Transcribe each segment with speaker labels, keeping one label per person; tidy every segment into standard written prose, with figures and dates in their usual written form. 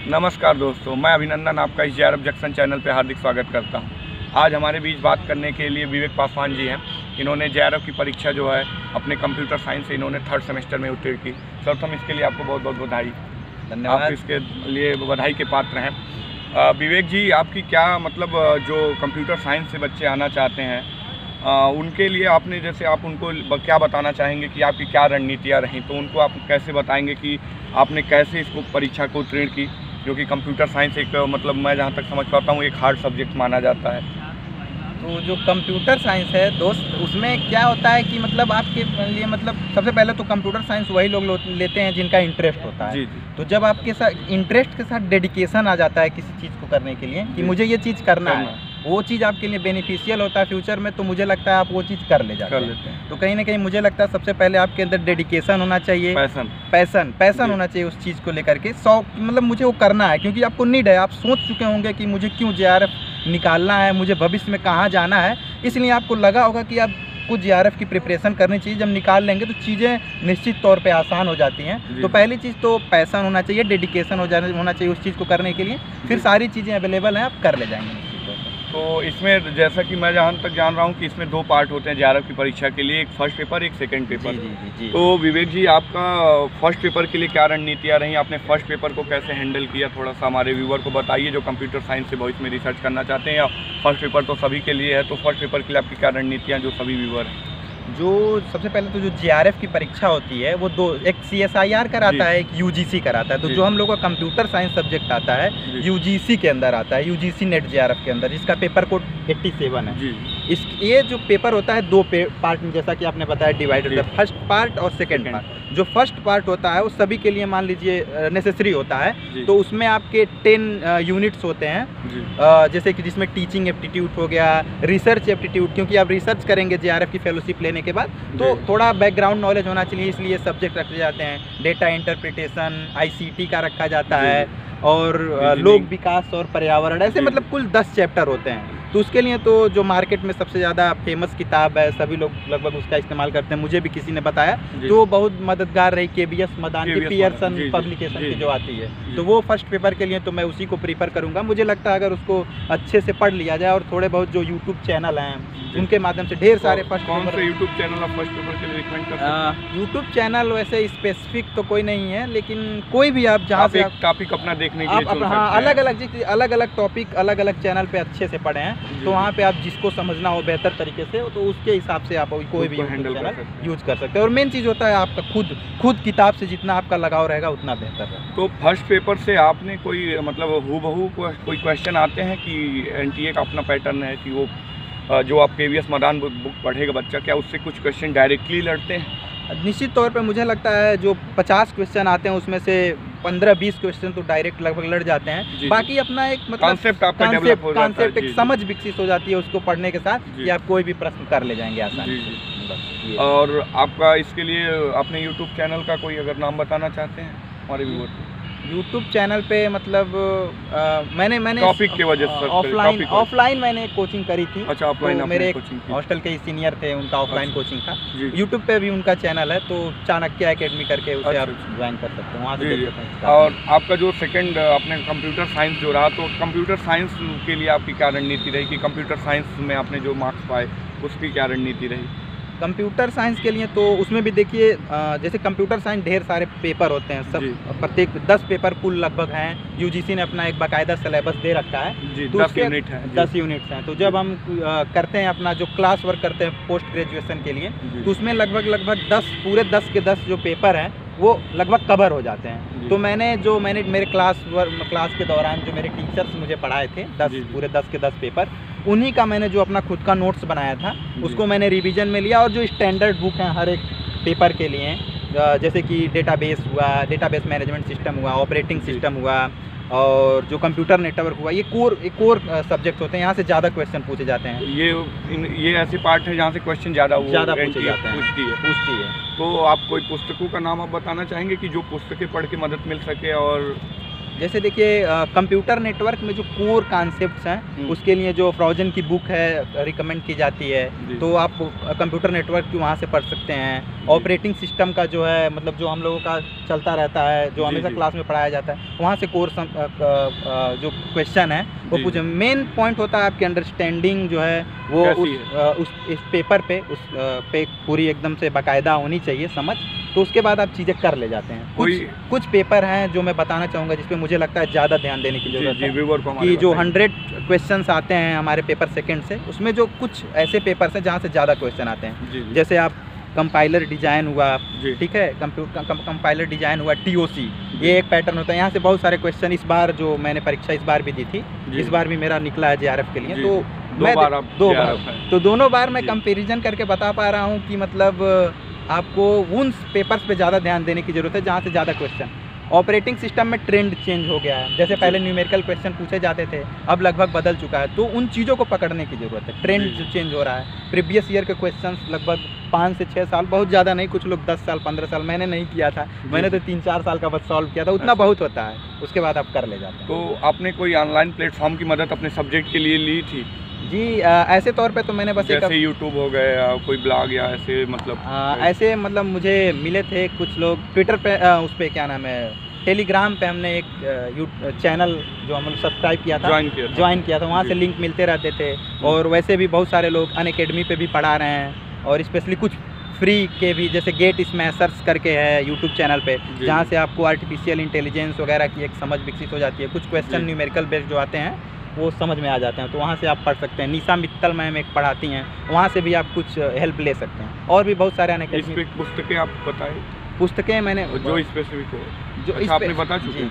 Speaker 1: नमस्कार दोस्तों, मैं अभिनंदन आपका इस JRF जंक्शन चैनल पर हार्दिक स्वागत करता हूं। आज हमारे बीच बात करने के लिए विवेक पासवान जी हैं। इन्होंने JRF की परीक्षा जो है अपने कंप्यूटर साइंस से इन्होंने 3rd सेमेस्टर में उत्तीर्ण की। सर्वप्रथम इसके लिए आपको बहुत बहुत बधाई।
Speaker 2: धन्यवाद।
Speaker 1: आप इसके लिए बधाई के पात्र हैं। विवेक जी, आपकी क्या मतलब जो कंप्यूटर साइंस से बच्चे आना चाहते हैं उनके लिए आपने जैसे आप उनको क्या बताना चाहेंगे कि आपकी क्या रणनीतियाँ रहीं, तो उनको आप कैसे बताएंगे कि आपने कैसे इसको परीक्षा को उत्तीर्ण की, जो कि कंप्यूटर साइंस एक मतलब मैं जहाँ तक समझ पाता हूँ एक हार्ड सब्जेक्ट माना जाता है।
Speaker 2: तो जो कंप्यूटर साइंस है दोस्त, उसमें क्या होता है कि मतलब आपके लिए मतलब सबसे पहले तो कंप्यूटर साइंस वही लोग लेते हैं जिनका इंटरेस्ट होता है।
Speaker 1: जी।
Speaker 2: तो जब आपके साथ इंटरेस्ट के साथ डेडिकेशन आ जाता है किसी चीज़ को करने के लिए कि मुझे ये चीज़ करना है, वो चीज़ आपके लिए बेनिफिशियल होता है फ्यूचर में, तो मुझे लगता है आप वो चीज़ कर लेते हैं। तो कहीं ना कहीं मुझे लगता है सबसे पहले आपके अंदर डेडिकेशन होना चाहिए, पैसन होना चाहिए उस चीज़ को लेकर के। शौक मतलब मुझे वो करना है, क्योंकि आपको नीड है, आप सोच चुके होंगे कि मुझे क्यों JRF निकालना है, मुझे भविष्य में कहाँ जाना है, इसलिए आपको लगा होगा कि आप कुछ JRF की प्रिपरेशन करनी चाहिए। जब निकाल लेंगे तो चीज़ें निश्चित तौर पे आसान हो जाती हैं। तो पहली चीज़ तो पैसन होना चाहिए, डेडिकेशन होना चाहिए उस चीज़ को करने के लिए, फिर सारी चीज़ें अवेलेबल हैं, आप कर ले जाएंगे।
Speaker 1: तो इसमें जैसा कि मैं जहाँ तक जान रहा हूँ कि इसमें 2 पार्ट होते हैं JRF की परीक्षा के लिए, एक फर्स्ट पेपर, एक सेकंड पेपर।
Speaker 2: जी।
Speaker 1: तो विवेक जी, आपका फर्स्ट पेपर के लिए क्या रणनीतियाँ रहीं? आपने फर्स्ट पेपर को कैसे हैंडल किया, थोड़ा सा हमारे व्यूवर को बताइए जो कंप्यूटर साइंस से भविष्य में रिसर्च करना चाहते हैं, या फर्स्ट पेपर तो सभी के लिए है, तो फर्स्ट पेपर के लिए आपकी क्या रणनीतियाँ जो सभी व्यूवर हैं?
Speaker 2: जो सबसे पहले तो जो JRF की परीक्षा होती है वो एक CSIR कराता है, एक UGC कराता है। तो जो हम लोग का कंप्यूटर साइंस सब्जेक्ट आता है UGC के अंदर आता है, UGC नेट JRF के अंदर, जिसका पेपर कोड 87 है। ये जो पेपर होता है 2 पार्ट में, जैसा कि आपने बताया, डिवाइडेड है, फर्स्ट पार्ट और सेकेंड पार्ट। जो फर्स्ट पार्ट होता है वो सभी के लिए मान लीजिए नेसेसरी होता है। तो उसमें आपके 10 यूनिट्स होते हैं, जैसे कि जिसमें टीचिंग एप्टीट्यूड हो गया, रिसर्च एप्टीट्यूड, क्योंकि आप रिसर्च करेंगे JRF की फेलोशिप लेने के बाद, तो थोड़ा बैकग्राउंड नॉलेज होना चाहिए, इसलिए सब्जेक्ट रखे जाते हैं। डेटा इंटरप्रिटेशन, ICT का रखा जाता है, और लोक विकास और पर्यावरण, ऐसे मतलब कुल 10 चैप्टर होते हैं। तो उसके लिए तो जो मार्केट में सबसे ज़्यादा फेमस किताब है, सभी लोग लगभग उसका इस्तेमाल करते हैं, मुझे भी किसी ने बताया, तो बहुत मददगार रही, KBS मदान की पियर्सन पब्लिकेशन की जो आती है। तो वो फर्स्ट पेपर के लिए तो मैं उसी को प्रीफर करूँगा। मुझे लगता है अगर उसको अच्छे से पढ़ लिया जाए, और थोड़े बहुत जो यूट्यूब चैनल हैं उनके माध्यम से ढेर सारे फर्स्ट पेपर।
Speaker 1: यूट्यूब चैनल आप फर्स्ट पेपर के लिए रिकमेंड करते हैं?
Speaker 2: यूट्यूब चैनल वैसे स्पेसिफिक तो कोई नहीं है, लेकिन कोई भी आप जहाँ से
Speaker 1: टॉपिक अपना देखने के लिए चुन सकते हैं।
Speaker 2: अलग अलग टॉपिक अलग अलग चैनल पे अच्छे से पढ़े हैं, तो वहाँ पे आप जिसको समझना हो बेहतर तरीके से, तो उसके हिसाब से आप कोई भी यूट्यूब चैनल यूज कर सकते हैं। और मेन चीज़ होता है आपका खुद किताब से जितना आपका लगाव रहेगा उतना बेहतर है।
Speaker 1: तो फर्स्ट पेपर से आपने कोई मतलब हूबहू कोई क्वेश्चन आते हैं कि NTA का अपना पैटर्न है कि वो जो आप KBS मदान बुक पढ़ेगा बच्चा, क्या उससे कुछ क्वेश्चन डायरेक्टली लड़ते हैं?
Speaker 2: निश्चित तौर पे मुझे लगता है जो 50 क्वेश्चन आते हैं उसमें से 15-20 क्वेश्चन तो डायरेक्ट लगभग लड़ जाते हैं। बाकी अपना एक मतलब कॉन्सेप्ट एक समझ विकसित हो जाती है उसको पढ़ने के साथ, कि आप कोई भी प्रश्न कर ले जाएंगे आसानी से।
Speaker 1: और आपका इसके लिए अपने यूट्यूब चैनल का कोई अगर नाम बताना चाहते हैं हमारे व्यूअर को?
Speaker 2: यूट्यूब चैनल पे मतलब मैंने
Speaker 1: टॉपिक की वजह से
Speaker 2: ऑफलाइन मैंने कोचिंग करी थी।
Speaker 1: अच्छा, ऑफलाइन
Speaker 2: तो मेरे एक हॉस्टल के सीनियर थे, उनका ऑफलाइन कोचिंग था। यूट्यूब पे भी उनका चैनल है, तो चाणक्य एकेडमी करके उसे आप ज्वाइन कर सकते हैं, वहाँ से देख सकते हैं।
Speaker 1: और आपका जो सेकंड अपने कंप्यूटर साइंस जो रहा, तो कंप्यूटर साइंस के लिए आपकी क्या रणनीति रही कि कंप्यूटर साइंस में आपने जो मार्क्स पाए उसकी क्या रणनीति रही?
Speaker 2: कंप्यूटर साइंस के लिए तो उसमें भी देखिए, जैसे कंप्यूटर साइंस ढेर सारे पेपर होते हैं, सब प्रत्येक 10 पेपर कुल लगभग हैं। UGC ने अपना एक बाकायदा सिलेबस दे रखा है, तो 10 यूनिट्स हैं। तो जब हम करते हैं अपना जो क्लास वर्क करते हैं पोस्ट ग्रेजुएशन के लिए, तो उसमें लगभग 10 पूरे 10 के 10 जो पेपर हैं वो लगभग कवर हो जाते हैं। तो मैंने मेरे क्लास के दौरान जो मेरे टीचर्स मुझे पढ़ाए थे, पूरे 10 के 10 पेपर, उन्हीं का मैंने जो अपना खुद का नोट्स बनाया था उसको मैंने रिवीजन में लिया। और जो स्टैंडर्ड बुक हैं हर एक पेपर के लिए, जैसे कि डेटाबेस हुआ, डेटाबेस मैनेजमेंट सिस्टम हुआ, ऑपरेटिंग सिस्टम हुआ, और जो कंप्यूटर नेटवर्क हुआ, ये कोर सब्जेक्ट होते हैं, यहाँ से ज़्यादा क्वेश्चन पूछे जाते हैं।
Speaker 1: ये ऐसे पार्ट है जहाँ से क्वेश्चन ज़्यादा पूछे जाते हैं,
Speaker 2: पूछती है।
Speaker 1: तो आप कोई पुस्तकों का नाम आप बताना चाहेंगे कि जो पुस्तकें पढ़ के मदद मिल सके और
Speaker 2: जैसे देखिए कंप्यूटर नेटवर्क में जो कोर कॉन्सेप्ट्स हैं उसके लिए जो फ्रोजन की बुक है रिकमेंड की जाती है, तो आप कंप्यूटर नेटवर्क की वहाँ से पढ़ सकते हैं। ऑपरेटिंग सिस्टम का जो है मतलब जो हम लोगों का चलता रहता है, जो हमेशा क्लास में पढ़ाया जाता है, वहाँ से कोर जो क्वेश्चन है वो पूछे। मेन पॉइंट होता है आपकी अंडरस्टैंडिंग जो है वो इस पेपर पे पे पूरी एकदम से बाकायदा होनी चाहिए समझ, तो उसके बाद आप चीज़ें कर ले जाते हैं। कुछ पेपर हैं जो मैं बताना चाहूँगा जिस पे मुझे लगता है ज़्यादा ध्यान देने की जरूरत है कि जो 100 क्वेश्चंस आते हैं हमारे पेपर सेकंड से, उसमें जो कुछ ऐसे पेपर्स हैं जहाँ से ज़्यादा क्वेश्चन आते हैं। जैसे आप कंपाइलर डिजाइन हुआ, ठीक है, कंपाइलर डिजाइन हुआ, TOC, ये एक पैटर्न होता है। यहाँ से बहुत सारे क्वेश्चन इस बार जो मैंने परीक्षा इस बार भी दी थी, इस बार भी मेरा निकला है JRF के लिए, तो मैं दो बार तो दोनों बार मैं कंपेरिजन करके बता पा रहा हूँ कि मतलब आपको उन पेपर्स पे ज़्यादा ध्यान देने की ज़रूरत है जहाँ से ज़्यादा क्वेश्चन। ऑपरेटिंग सिस्टम में ट्रेंड चेंज हो गया है, जैसे पहले न्यूमेरिकल क्वेश्चन पूछे जाते थे, अब लगभग बदल चुका है, तो उन चीज़ों को पकड़ने की ज़रूरत है। ट्रेंड जो चेंज हो रहा है, प्रीवियस ईयर के क्वेश्चंस लगभग 5 से 6 साल, बहुत ज़्यादा नहीं, कुछ लोग 10 साल 15 साल, मैंने नहीं किया था, मैंने तो 3-4 साल का बस सॉल्व किया था, उतना बहुत होता है, उसके बाद आप कर ले जाते हैं।
Speaker 1: तो आपने कोई ऑनलाइन प्लेटफॉर्म की मदद अपने सब्जेक्ट के लिए ली थी?
Speaker 2: जी ऐसे तौर पे तो मैंने बस
Speaker 1: जैसे यूट्यूब हो गए या कोई ब्लॉग या ऐसे मतलब
Speaker 2: ऐसे मतलब मुझे मिले थे कुछ लोग ट्विटर पे, उस पर क्या नाम है, टेलीग्राम पे हमने एक चैनल जो हम सब्सक्राइब किया था, ज्वाइन किया था, वहाँ से लिंक मिलते रहते थे। और वैसे भी बहुत सारे लोग अनअकैडमी पे भी पढ़ा रहे हैं, और स्पेशली कुछ फ्री के भी, जैसे गेट स्मैशर्स करके है यूट्यूब चैनल पे, जहाँ से आपको आर्टिफिशियल इंटेलिजेंस वगैरह की एक समझ विकसित हो जाती है। कुछ क्वेश्चन न्यूमेरिकल बेस्ड जो आते हैं वो समझ में आ जाते हैं, तो वहाँ से आप पढ़ सकते हैं। निशा मित्तल मैम एक पढ़ाती हैं, वहाँ से भी आप कुछ हेल्प ले सकते हैं। और भी बहुत सारे अनअकैडमी
Speaker 1: पुस्तकें आप बताएं।
Speaker 2: पुस्तकें मैंने
Speaker 1: जो स्पेसिफिक हो, जो अच्छा आपने बता चुके हैं,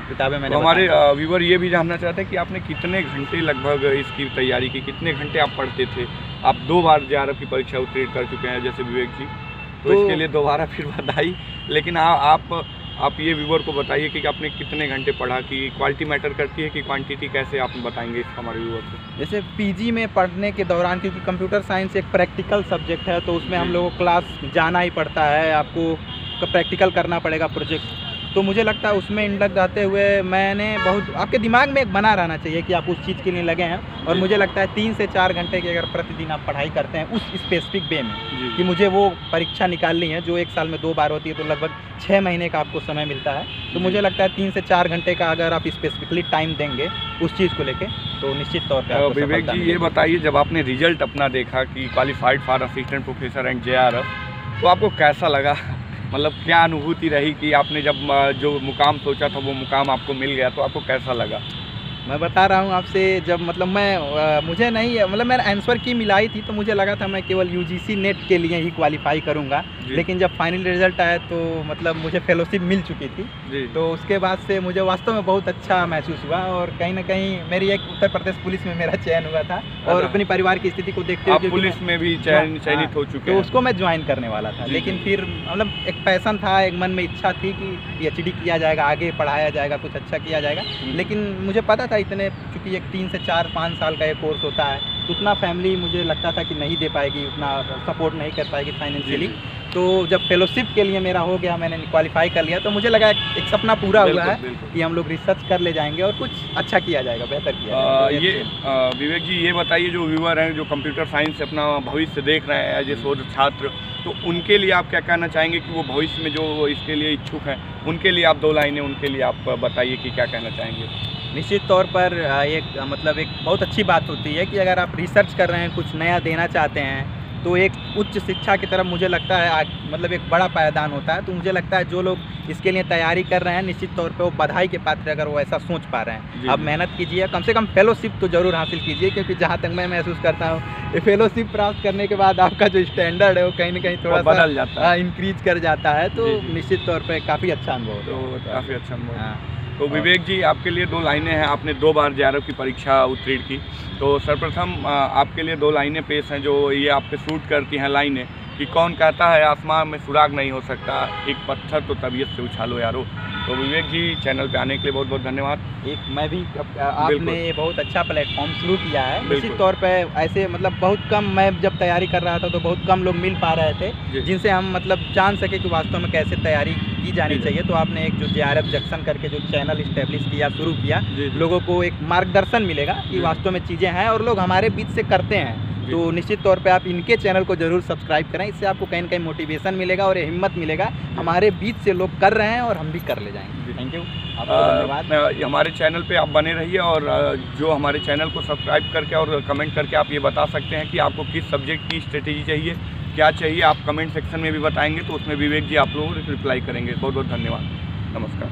Speaker 2: किताबें मैंने।
Speaker 1: तो हमारे व्यूवर ये भी जानना चाहते हैं कि आपने कितने घंटे लगभग इसकी तैयारी की, कितने घंटे आप पढ़ते थे? आप 2 बार JRF की परीक्षा उत्तीर्ण कर चुके हैं जैसे विवेक जी, तो इसके लिए दोबारा फिर बधाई। लेकिन आप ये व्यूवर को बताइए कि आपने कितने घंटे पढ़ा, कि क्वालिटी मैटर करती है कि क्वांटिटी, कैसे आप बताएंगे इसका हमारे व्यूवर को?
Speaker 2: जैसे PG में पढ़ने के दौरान, क्योंकि कंप्यूटर साइंस एक प्रैक्टिकल सब्जेक्ट है, तो उसमें हम लोगों को क्लास जाना ही पड़ता है, आपको प्रैक्टिकल करना पड़ेगा प्रोजेक्ट, तो मुझे लगता है उसमें इंडक रहते हुए मैंने बहुत, आपके दिमाग में एक बना रहना चाहिए कि आप उस चीज़ के लिए लगे हैं। और मुझे लगता है 3 से 4 घंटे की अगर प्रतिदिन आप पढ़ाई करते हैं उस स्पेसिफिक वे में कि मुझे वो परीक्षा निकालनी है जो 1 साल में 2 बार होती है, तो लगभग 6 महीने का आपको समय मिलता है, तो मुझे लगता है 3 से 4 घंटे का अगर आप स्पेसिफिकली टाइम देंगे उस चीज़ को लेके, तो निश्चित तौर पर।
Speaker 1: विवेक जी ये बताइए, जब आपने रिजल्ट अपना देखा कि qualified for assistant professor and JRF, तो आपको कैसा लगा? मतलब क्या अनुभूति रही कि आपने जब जो मुकाम सोचा था वो मुकाम आपको मिल गया, तो आपको कैसा लगा?
Speaker 2: मैं बता रहा हूँ आपसे, जब मतलब मैं मुझे नहीं, मतलब मैंने आंसर की मिलाई थी, तो मुझे लगा था मैं केवल UGC नेट के लिए ही क्वालिफाई करूँगा, लेकिन जब फाइनल रिजल्ट आया तो मतलब मुझे फेलोशिप मिल चुकी थी, तो उसके बाद से मुझे वास्तव में बहुत अच्छा महसूस हुआ। और कहीं ना कहीं मेरी एक उत्तर प्रदेश पुलिस में मेरा चयन हुआ था, और अपनी परिवार की स्थिति को देखते हुए
Speaker 1: पुलिस में भी चयनित हो चुके
Speaker 2: हैं, तो उसको मैं ज्वाइन करने वाला था, लेकिन फिर मतलब एक पैसन था, एक मन में इच्छा थी कि PhD किया जाएगा, आगे पढ़ाया जाएगा, कुछ अच्छा किया जाएगा, लेकिन मुझे पता था इतने, चूँकि एक 3 से 4-5 साल का ये कोर्स होता है, तो उतना फैमिली मुझे लगता था कि नहीं दे पाएगी, उतना सपोर्ट नहीं कर पाएगी फाइनेंशियली। तो जब फेलोशिप के लिए मेरा हो गया, मैंने क्वालिफाई कर लिया, तो मुझे लगा एक सपना पूरा हुआ है कि हम लोग रिसर्च कर ले जाएंगे और कुछ अच्छा किया जाएगा, बेहतर किया जाएगा।
Speaker 1: विवेक जी ये बताइए, जो व्यूअर हैं जो कंप्यूटर साइंस से अपना भविष्य देख रहे हैं एज ए शोध छात्र, तो उनके लिए आप क्या कहना चाहेंगे कि वो भविष्य में जो इसके लिए इच्छुक हैं, उनके लिए आप 2 लाइनें उनके लिए आप बताइए कि क्या कहना चाहेंगे?
Speaker 2: निश्चित तौर पर एक मतलब एक बहुत अच्छी बात होती है कि अगर आप रिसर्च कर रहे हैं, कुछ नया देना चाहते हैं, तो एक उच्च शिक्षा की तरफ मुझे लगता है मतलब एक बड़ा पायदान होता है। तो मुझे लगता है जो लोग इसके लिए तैयारी कर रहे हैं, निश्चित तौर पे वो बधाई के पात्र, अगर वो ऐसा सोच पा रहे हैं। आप मेहनत कीजिए, कम से कम फेलोशिप तो ज़रूर हासिल कीजिए, क्योंकि जहाँ तक मैं महसूस करता हूँ, फेलोशिप प्राप्त करने के बाद आपका जो स्टैंडर्ड है वो कहीं ना कहीं थोड़ा
Speaker 1: बदल जाता है,
Speaker 2: इंक्रीज कर जाता है, तो निश्चित तौर पर काफ़ी अच्छा अनुभव,
Speaker 1: तो काफ़ी अच्छा अनुभव। तो विवेक जी आपके लिए 2 लाइनें हैं, आपने 2 बार JRF की परीक्षा उत्तीर्ण की, तो सर्वप्रथम आपके लिए 2 लाइनें पेश हैं जो ये आप पे सूट करती हैं लाइनें, कि कौन कहता है आसमान में सुराग नहीं हो सकता, एक पत्थर तो तबीयत से उछालो यारो। तो विवेक जी चैनल पे आने के लिए बहुत बहुत धन्यवाद।
Speaker 2: मैं भी आपने बहुत अच्छा प्लेटफॉर्म शुरू किया है। निश्चित तौर पे ऐसे मतलब बहुत कम, मैं जब तैयारी कर रहा था तो बहुत कम लोग मिल पा रहे थे जिनसे हम मतलब जान सके कि वास्तव में कैसे तैयारी की जानी चाहिए, तो आपने एक जो JRF जंक्शन करके जो चैनल इस्टेब्लिश किया, शुरू किया, लोगों को एक मार्गदर्शन मिलेगा कि वास्तव में चीज़ें हैं और लोग हमारे बीच से करते हैं। तो निश्चित तौर पे आप इनके चैनल को जरूर सब्सक्राइब करें, इससे आपको कहीं ना कहीं मोटिवेशन मिलेगा और हिम्मत मिलेगा, हमारे बीच से लोग कर रहे हैं और हम भी कर ले जाएंगे। थैंक यू, आपका धन्यवाद।
Speaker 1: हमारे चैनल पे आप बने रहिए और जो हमारे चैनल को सब्सक्राइब करके और कमेंट करके आप ये बता सकते हैं कि आपको किस सब्जेक्ट की स्ट्रेटेजी चाहिए, क्या चाहिए, आप कमेंट सेक्शन में भी बताएंगे तो उसमें विवेक जी आप लोग रिप्लाई करेंगे। बहुत बहुत धन्यवाद, नमस्कार।